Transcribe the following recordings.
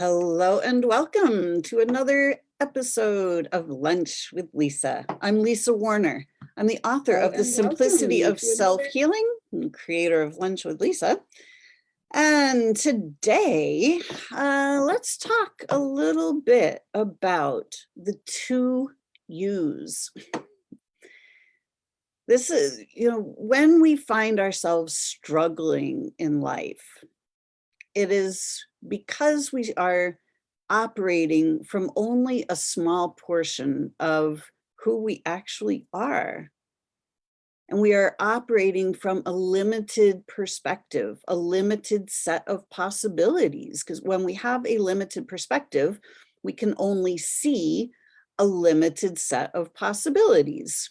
Hello and welcome to another episode of Lunch with Lisa. I'm Lisa Warner. I'm the author of The Simplicity of Self-Healing and creator of Lunch with Lisa. And today, let's talk a little bit about the two U's. This is, when we find ourselves struggling in life, it is because we are operating from only a small portion of who we actually are. And we are operating from a limited perspective, a limited set of possibilities. Because when we have a limited perspective, we can only see a limited set of possibilities.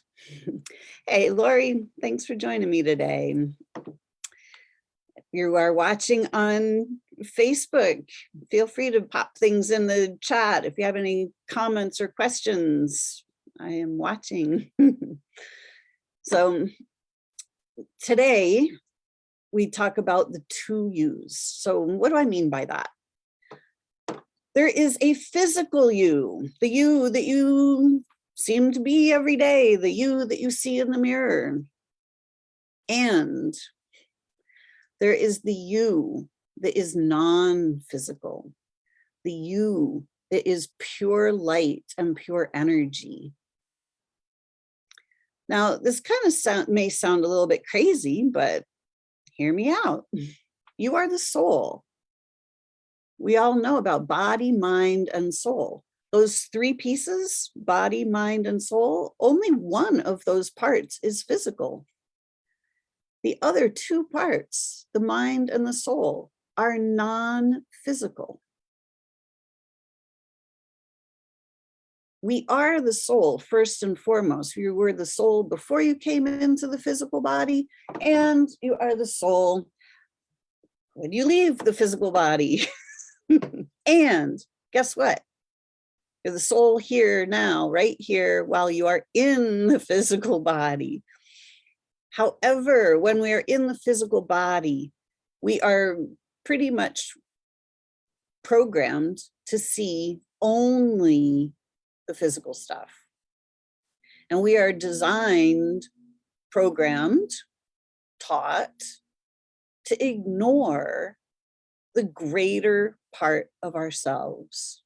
Hey, Lori, thanks for joining me today. You are watching on Facebook. Feel free to pop things in the chat if you have any comments or questions. I am watching. So today we talk about the two U's. So what do I mean by that? There is a physical you, the you that you seem to be every day, the you that you see in the mirror. And there is the you that is non-physical, the you that is pure light and pure energy. Now, this kind of may sound a little bit crazy, but hear me out. You are the soul. We all know about body, mind, and soul. Those three pieces, body, mind, and soul, only one of those parts is physical. The other two parts, the mind and the soul, are non-physical. We are the soul first and foremost. You were the soul before you came into the physical body, and you are the soul when you leave the physical body. And guess what? You're the soul here now, right here, while you are in the physical body. However, when we are in the physical body, we are pretty much programmed to see only the physical stuff. And we are designed, programmed, taught to ignore the greater part of ourselves.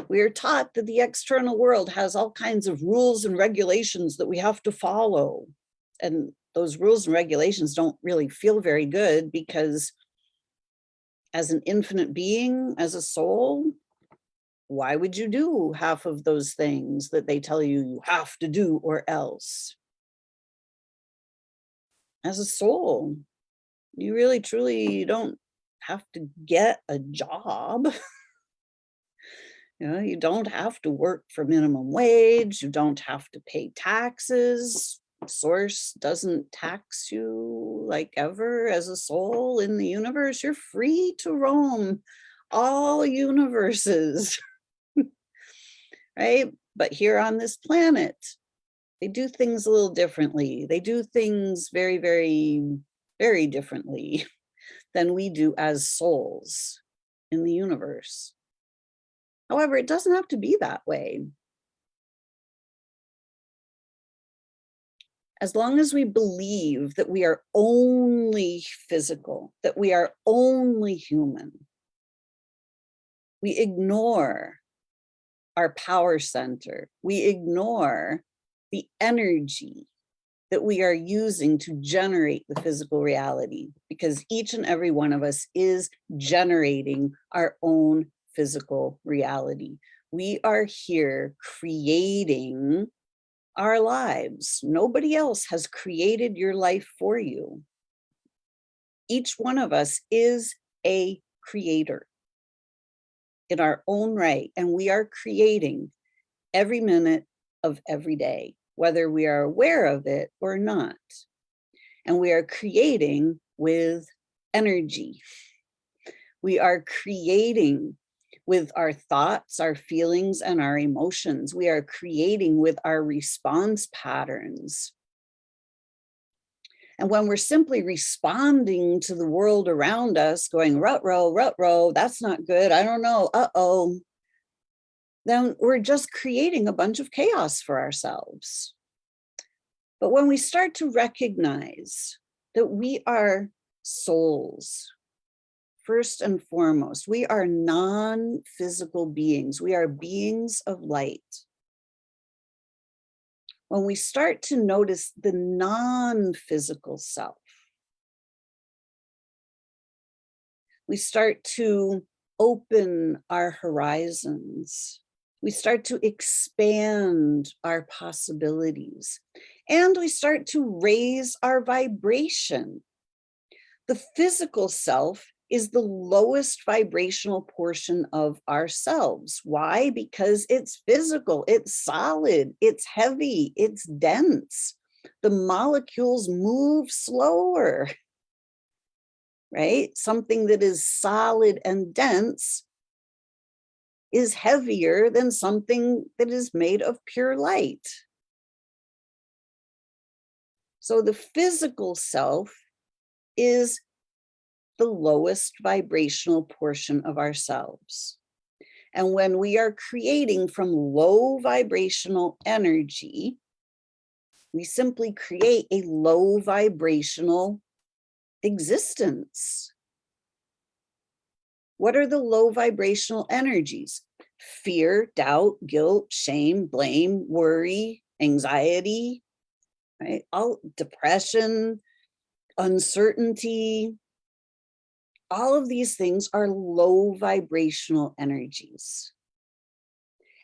We are taught that the external world has all kinds of rules and regulations that we have to follow. And those rules and regulations don't really feel very good because as an infinite being, as a soul, why would you do half of those things that they tell you you have to do or else? As a soul, you really truly don't have to get a job. You don't have to work for minimum wage. You don't have to pay taxes. Source doesn't tax you like ever as a soul in the universe. You're free to roam all universes, right? But here on this planet, they do things a little differently. They do things very, very, very differently than we do as souls in the universe. However, it doesn't have to be that way. As long as we believe that we are only physical, that we are only human, we ignore our power center. We ignore the energy that we are using to generate the physical reality, because each and every one of us is generating our own physical reality. We are here creating our lives. Nobody else has created your life for you. Each one of us is a creator in our own right, and we are creating every minute of every day, whether we are aware of it or not. And we are creating with energy. We are creating with our thoughts, our feelings, and our emotions. We are creating with our response patterns. And when we're simply responding to the world around us, going, rut row, that's not good, I don't know, uh-oh, then we're just creating a bunch of chaos for ourselves. But when we start to recognize that we are souls, first and foremost, we are non-physical beings, we are beings of light. When we start to notice the non-physical self, we start to open our horizons. We start to expand our possibilities, and we start to raise our vibration. The physical self is the lowest vibrational portion of ourselves. Why? Because it's physical, it's solid, it's heavy, it's dense. The molecules move slower, right? Something that is solid and dense is heavier than something that is made of pure light. So the physical self is the lowest vibrational portion of ourselves. And when we are creating from low vibrational energy, we simply create a low vibrational existence. What are the low vibrational energies? Fear, doubt, guilt, shame, blame, worry, anxiety, right? All depression, uncertainty. All of these things are low vibrational energies.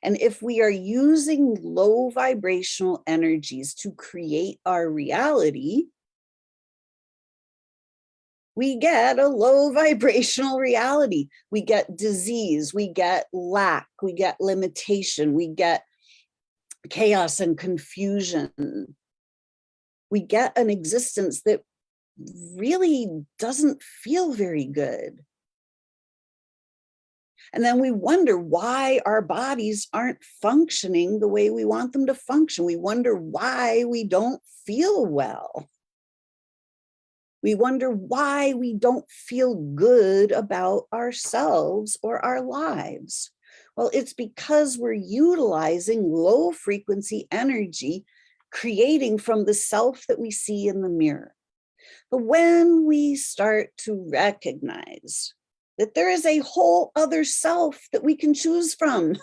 And if we are using low vibrational energies to create our reality, we get a low vibrational reality. We get disease, we get lack, we get limitation, we get chaos and confusion. We get an existence that really doesn't feel very good. And then we wonder why our bodies aren't functioning the way we want them to function. We wonder why we don't feel well. We wonder why we don't feel good about ourselves or our lives. Well, it's because we're utilizing low frequency energy, creating from the self that we see in the mirror. But when we start to recognize that there is a whole other self that we can choose from,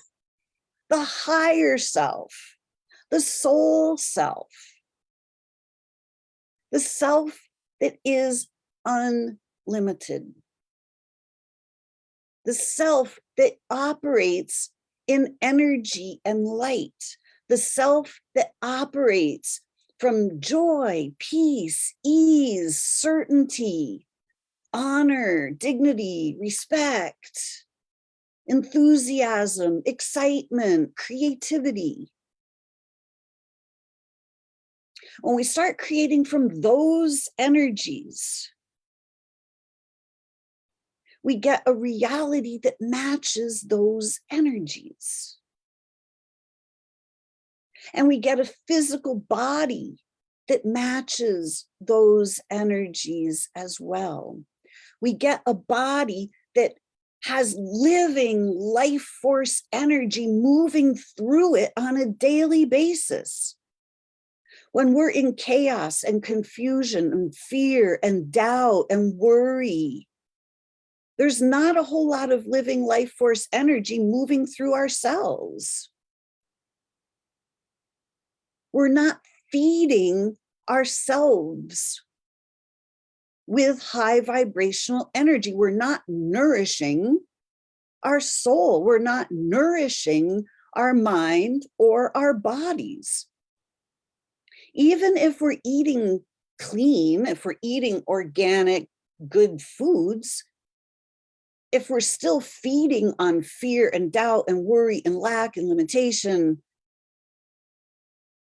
the higher self, the soul self, the self that is unlimited, the self that operates in energy and light, the self that operates from joy, peace, ease, certainty, honor, dignity, respect, enthusiasm, excitement, creativity. When we start creating from those energies, we get a reality that matches those energies. And we get a physical body that matches those energies as well. We get a body that has living life force energy moving through it on a daily basis. When we're in chaos and confusion and fear and doubt and worry, there's not a whole lot of living life force energy moving through ourselves. We're not feeding ourselves with high vibrational energy. We're not nourishing our soul. We're not nourishing our mind or our bodies. Even if we're eating clean, if we're eating organic, good foods, if we're still feeding on fear and doubt and worry and lack and limitation,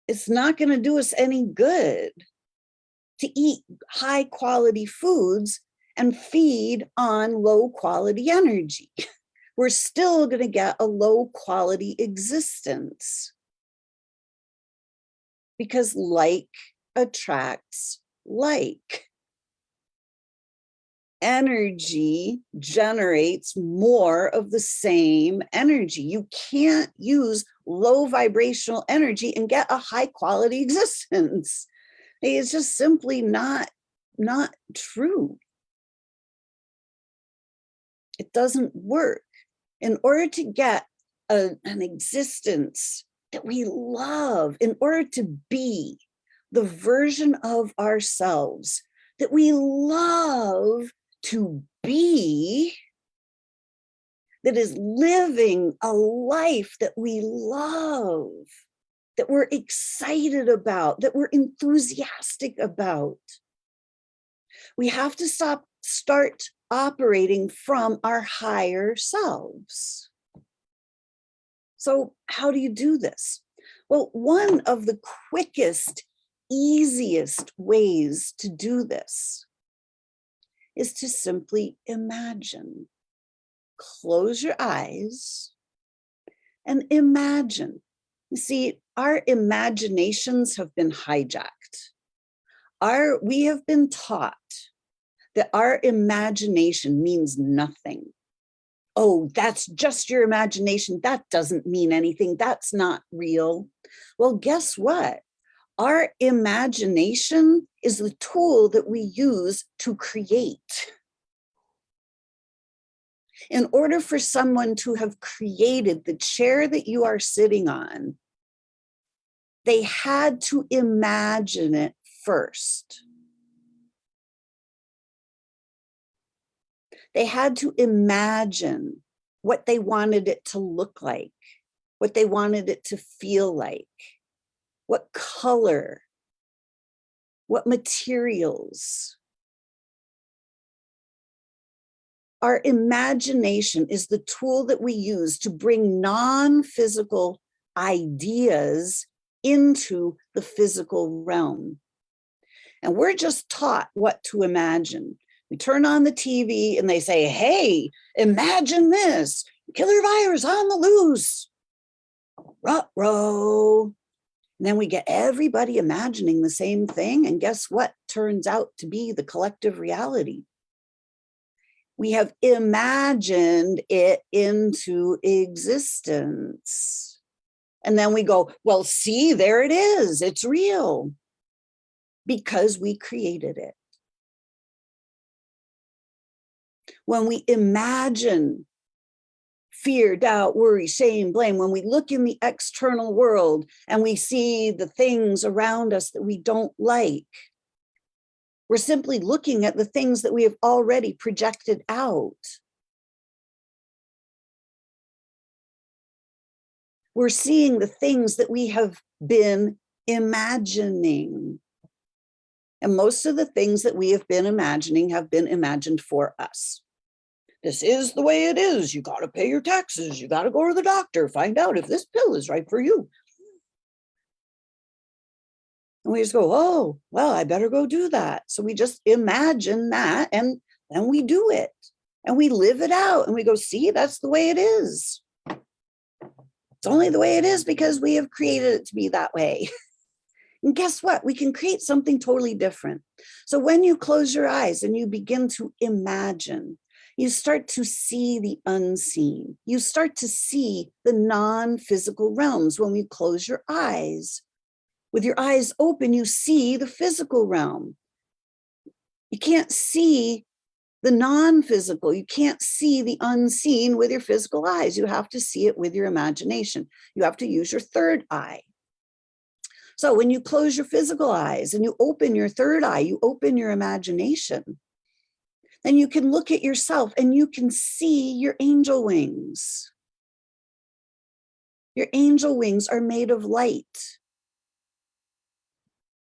it's not going to do us any good to eat high quality foods and feed on low quality energy. We're still going to get a low quality existence, because like attracts like. Energy generates more of the same energy. You can't use low vibrational energy and get a high quality existence. It's just simply not true. It doesn't work. In order to get an existence that we love, in order to be the version of ourselves that we love to be, that is living a life that we love, that we're excited about, that we're enthusiastic about, we have to start operating from our higher selves. So how do you do this? Well, one of the quickest, easiest ways to do this is to simply imagine. Close your eyes and imagine. You see, our imaginations have been hijacked. We have been taught that our imagination means nothing. Oh, that's just your imagination. That doesn't mean anything. That's not real. Well, guess what? Our imagination is the tool that we use to create. In order for someone to have created the chair that you are sitting on, they had to imagine it first. They had to imagine what they wanted it to look like, what they wanted it to feel like, what color, what materials. Our imagination is the tool that we use to bring non-physical ideas into the physical realm. And we're just taught what to imagine. We turn on the TV and they say, hey, imagine this, killer virus on the loose, ruh-roh. And then we get everybody imagining the same thing. And guess what turns out to be the collective reality? We have imagined it into existence. And then we go, well, see, there it is. It's real. Because we created it. When we imagine fear, doubt, worry, shame, blame, when we look in the external world and we see the things around us that we don't like, we're simply looking at the things that we have already projected out. We're seeing the things that we have been imagining. And most of the things that we have been imagining have been imagined for us. This is the way it is. You got to pay your taxes. You got to go to the doctor, find out if this pill is right for you. And we just go, oh, well, I better go do that. So we just imagine that and then we do it and we live it out and we go, see, that's the way it is. It's only the way it is because we have created it to be that way. And guess what? We can create something totally different. So when you close your eyes and you begin to imagine, you start to see the unseen. You start to see the non-physical realms. When we close your eyes, with your eyes open, you see the physical realm. You can't see the non-physical. You can't see the unseen with your physical eyes. You have to see it with your imagination. You have to use your third eye. So when you close your physical eyes and you open your third eye, you open your imagination, then you can look at yourself and you can see your angel wings. Your angel wings are made of light.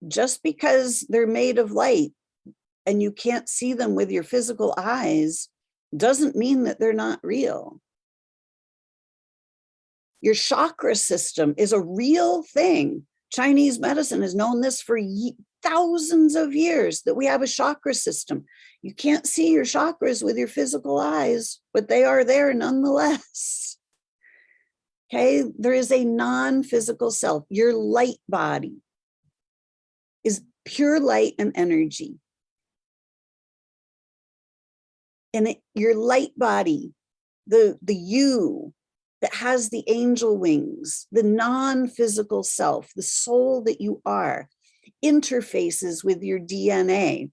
Just because they're made of light and you can't see them with your physical eyes doesn't mean that they're not real. Your chakra system is a real thing. Chinese medicine has known this for thousands of years, that we have a chakra system. You can't see your chakras with your physical eyes, but they are there nonetheless. Okay, there is a non-physical self. Your light body is pure light and energy. And your light body, the you that has the angel wings, the non-physical self, the soul that you are, interfaces with your DNA.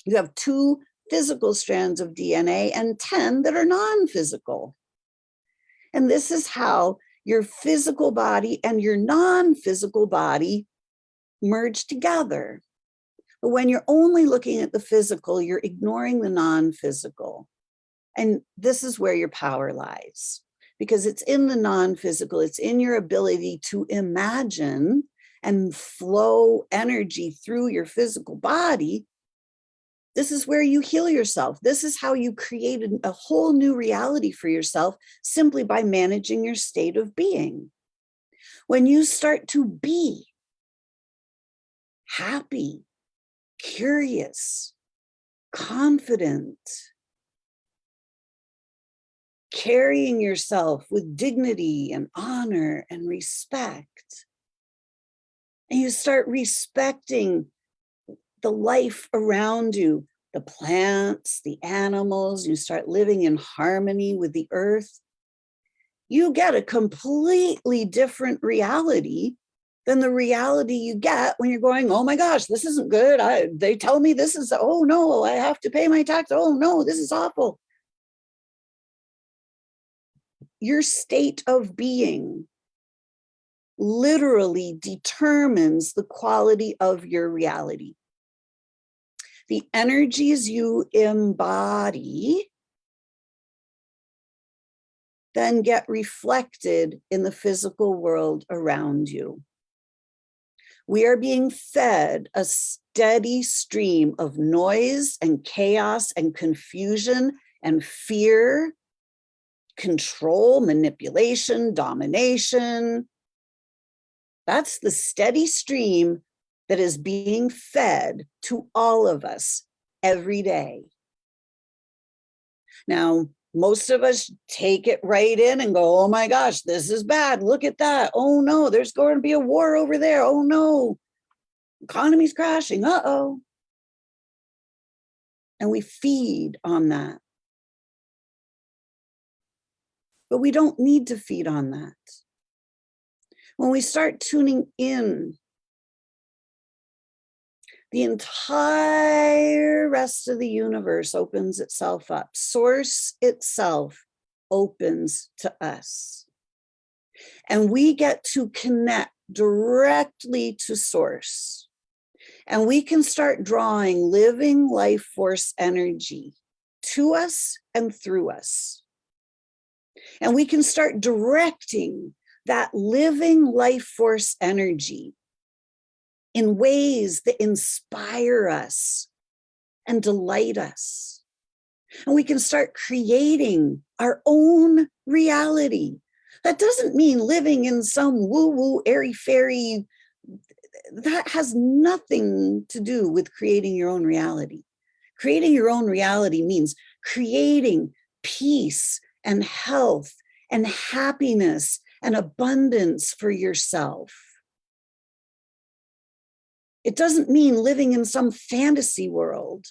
You have 2 physical strands of DNA and 10 that are non-physical. And this is how your physical body and your non-physical body merge together. But when you're only looking at the physical, you're ignoring the non-physical. And this is where your power lies, because it's in the non-physical, it's in your ability to imagine and flow energy through your physical body. This is where you heal yourself. This is how you created a whole new reality for yourself simply by managing your state of being. When you start to be happy, curious, confident, carrying yourself with dignity and honor and respect, and you start respecting the life around you, the plants, the animals, you start living in harmony with the earth, you get a completely different reality than the reality you get when you're going, oh my gosh, this isn't good. They tell me this is, oh no, I have to pay my tax. Oh no, this is awful. Your state of being literally determines the quality of your reality. The energies you embody then get reflected in the physical world around you. We are being fed a steady stream of noise and chaos and confusion and fear, control, manipulation, domination. That's the steady stream that is being fed to all of us every day. Now, most of us take it right in and go, oh my gosh, this is bad. Look at that. Oh no, there's going to be a war over there. Oh no, economy's crashing. Uh-oh. And we feed on that. But we don't need to feed on that. When we start tuning in, the entire rest of the universe opens itself up. Source itself opens to us. And we get to connect directly to Source. And we can start drawing living life force energy to us and through us. And we can start directing that living life force energy in ways that inspire us and delight us. And we can start creating our own reality. That doesn't mean living in some woo-woo, airy-fairy. That has nothing to do with creating your own reality. Creating your own reality means creating peace and health and happiness and abundance for yourself. It doesn't mean living in some fantasy world,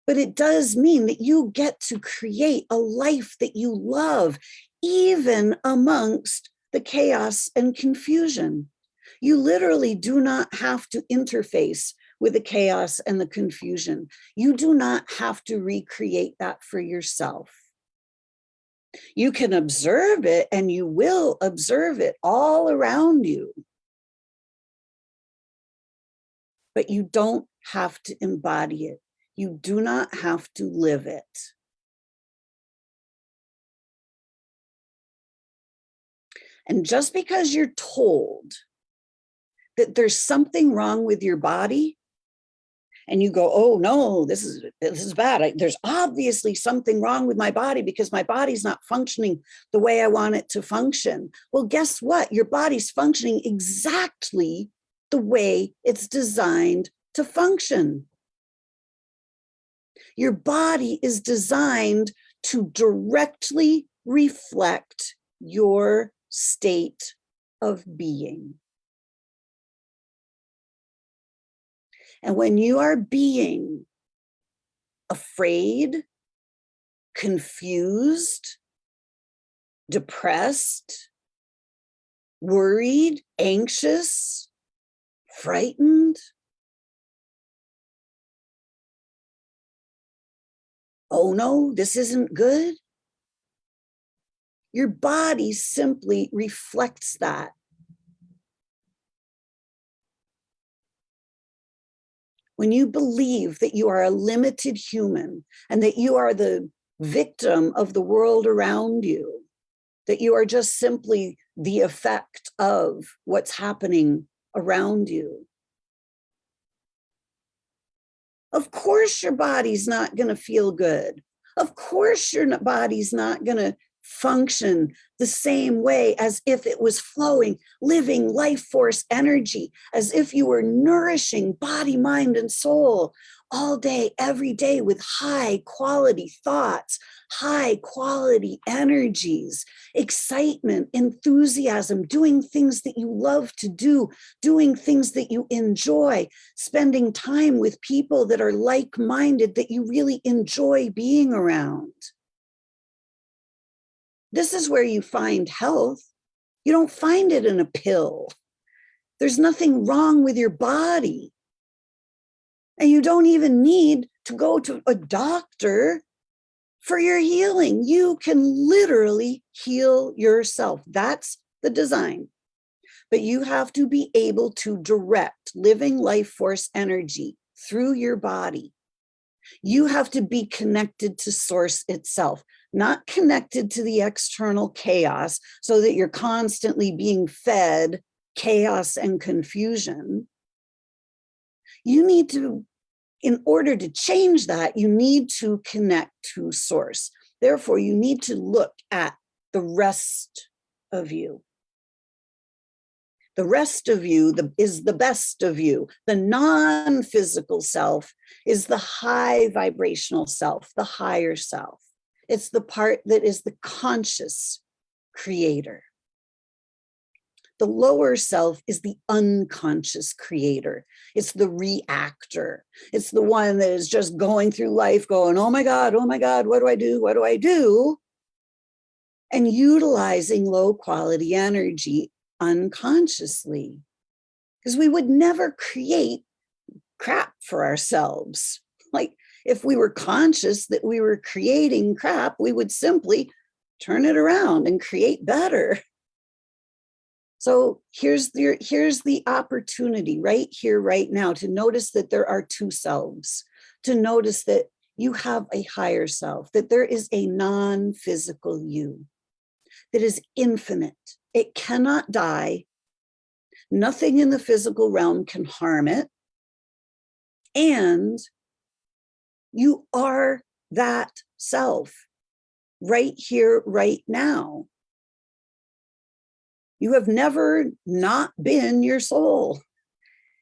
but it does mean that you get to create a life that you love, even amongst the chaos and confusion. You literally do not have to interface with the chaos and the confusion. You do not have to recreate that for yourself. You can observe it, and you will observe it all around you. But you don't have to embody it. You do not have to live it. And just because you're told that there's something wrong with your body, and you go, oh no, this is bad. There's obviously something wrong with my body because my body's not functioning the way I want it to function. Well, guess what? Your body's functioning exactly the way it's designed to function. Your body is designed to directly reflect your state of being. And when you are being afraid, confused, depressed, worried, anxious, frightened, oh no, this isn't good, your body simply reflects that. When you believe that you are a limited human and that you are the victim of the world around you, that you are just simply the effect of what's happening around you, of course your body's not going to feel good. Of course your body's not going to function the same way as if it was flowing, living life force energy, as if you were nourishing body, mind, and soul all day, every day with high quality thoughts, high quality energies, excitement, enthusiasm, doing things that you love to do, doing things that you enjoy, spending time with people that are like-minded, that you really enjoy being around. This is where you find health. You don't find it in a pill. There's nothing wrong with your body. And you don't even need to go to a doctor for your healing. You can literally heal yourself. That's the design. But you have to be able to direct living life force energy through your body. You have to be connected to source itself, not connected to the external chaos so that you're constantly being fed chaos and confusion. You need to, in order to change that, you need to connect to source. Therefore, you need to look at the rest of you. The rest of you is the best of you. The non-physical self is the high vibrational self, the higher self. It's the part that is the conscious creator. The lower self is the unconscious creator. It's the reactor. It's the one that is just going through life going, oh my God, what do I do? What do I do? And utilizing low quality energy unconsciously, because we would never create crap for ourselves. Like if we were conscious that we were creating crap, we would simply turn it around and create better. So here's the opportunity right here, right now, to notice that there are two selves, to notice that you have a higher self, that there is a non-physical you that is infinite. It cannot die. Nothing in the physical realm can harm it. And you are that self right here, right now. You have never not been your soul.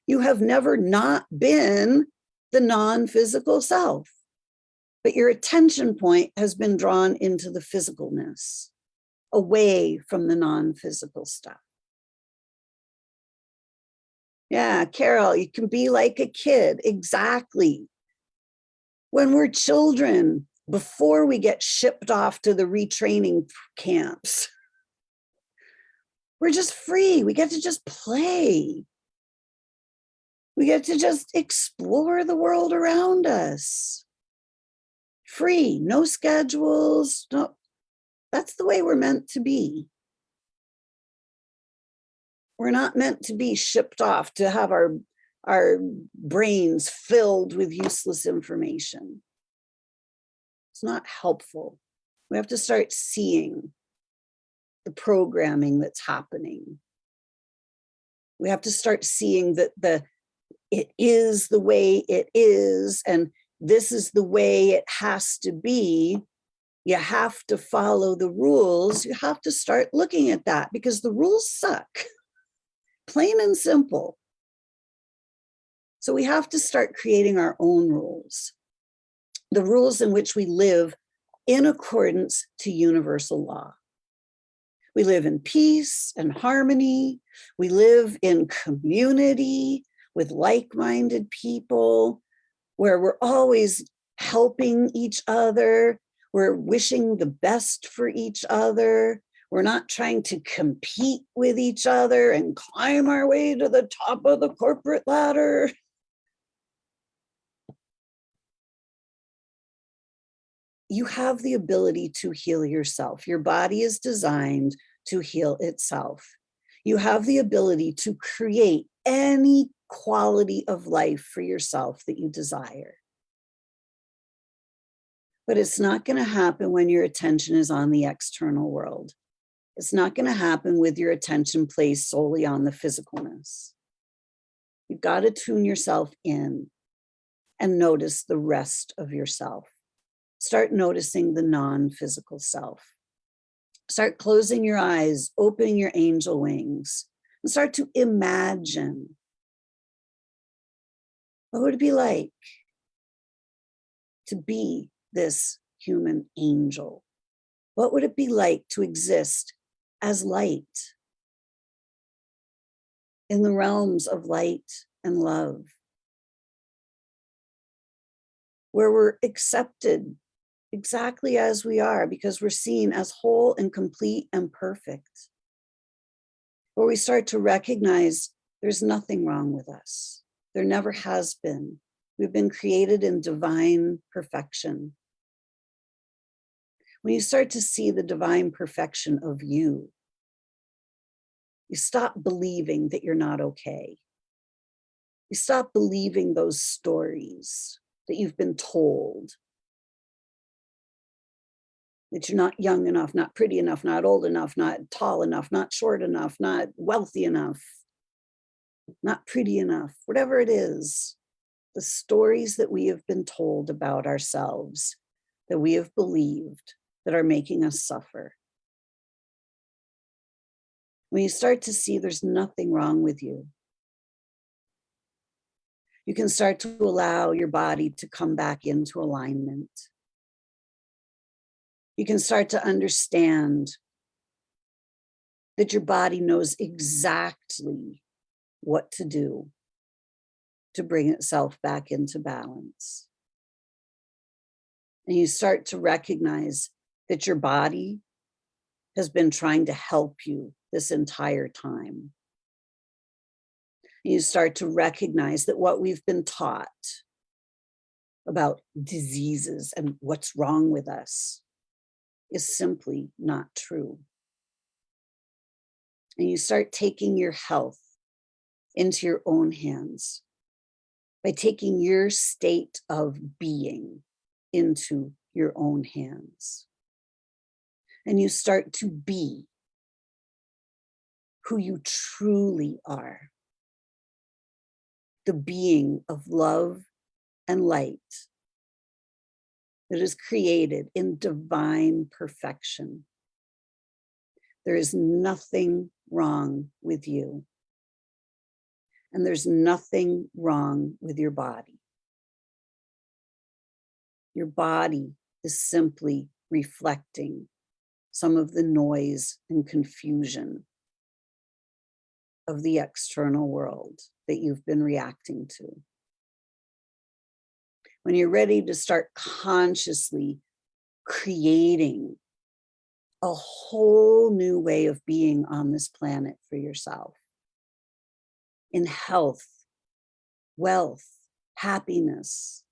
You have never not been the non-physical self. But your attention point has been drawn into the physicalness, away from the non-physical stuff. Yeah, Carol, you can be like a kid. Exactly. When we're children, before we get shipped off to the retraining camps, we're just free. We get to just play. We get to just explore the world around us. Free, no schedules. No, that's the way we're meant to be. We're not meant to be shipped off to have our brains filled with useless information. It's not helpful. We have to start seeing the programming that's happening. We have to start seeing that it is the way it is, and this is the way it has to be. You have to follow the rules. You have to start looking at that because the rules suck, plain and simple. So we have to start creating our own rules, the rules in which we live in accordance to universal law. We live in peace and harmony. We live in community. with like-minded people, where we're always helping each other, we're wishing the best for each other, we're not trying to compete with each other and climb our way to the top of the corporate ladder. You have the ability to heal yourself. Your body is designed to heal itself. You have the ability to create any quality of life for yourself that you desire. But it's not going to happen when your attention is on the external world. It's not going to happen with your attention placed solely on the physicalness. You've got to tune yourself in and notice the rest of yourself. Start noticing the non-physical self. Start closing your eyes, opening your angel wings, and start to imagine, what would it be like to be this human angel? What would it be like to exist as light in the realms of light and love, where we're accepted exactly as we are because we're seen as whole and complete and perfect, where we start to recognize there's nothing wrong with us. There never has been. We've been created in divine perfection. When you start to see the divine perfection of you, you stop believing that you're not okay. You stop believing those stories that you've been told, that you're not young enough, not pretty enough, not old enough, not tall enough, not short enough, not wealthy enough, not pretty enough, whatever it is, the stories that we have been told about ourselves, that we have believed, that are making us suffer. When you start to see there's nothing wrong with you, you can start to allow your body to come back into alignment. You can start to understand that your body knows exactly what to do to bring itself back into balance. And you start to recognize that your body has been trying to help you this entire time. You start to recognize that what we've been taught about diseases and what's wrong with us is simply not true. And you start taking your health into your own hands by taking your state of being into your own hands. And you start to be who you truly are, the being of love and light that is created in divine perfection. There is nothing wrong with you. And there's nothing wrong with your body. Your body is simply reflecting some of the noise and confusion of the external world that you've been reacting to. When you're ready to start consciously creating a whole new way of being on this planet for yourself, in health, wealth, happiness,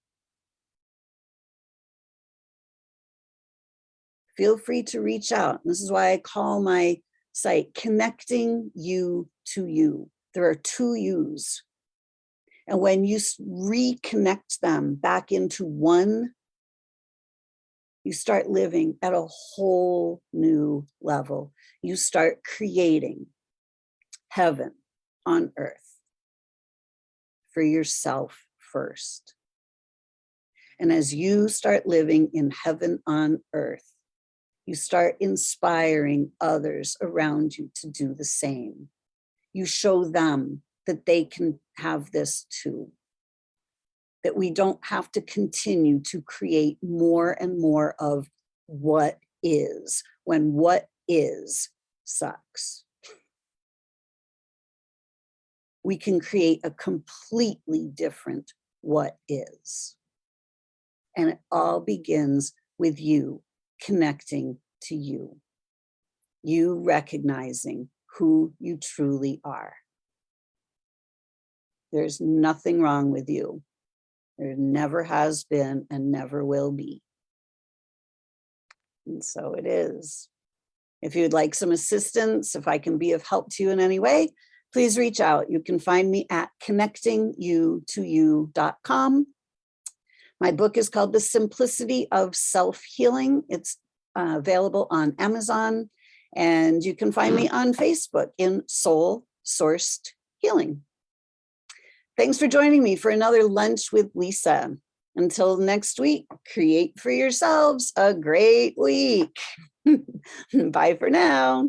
feel free to reach out. This is why I call my site Connecting You to You. There are two yous. And when you reconnect them back into one, you start living at a whole new level. You start creating heaven on earth for yourself first. And as you start living in heaven on earth, you start inspiring others around you to do the same. You show them that they can have this too. That we don't have to continue to create more and more of what is, when what is sucks. we can create a completely different what is. And it all begins with you connecting to you, you recognizing who you truly are. There's nothing wrong with you. There never has been and never will be. And so it is. If you'd like some assistance, if I can be of help to you in any way, please reach out. You can find me at connectingyoutoyou.com. My book is called The Simplicity of Self-Healing. It's available on Amazon, and you can find me on Facebook in Soul Sourced Healing. Thanks for joining me for another Lunch with Lisa. Until next week, create for yourselves a great week. Bye for now.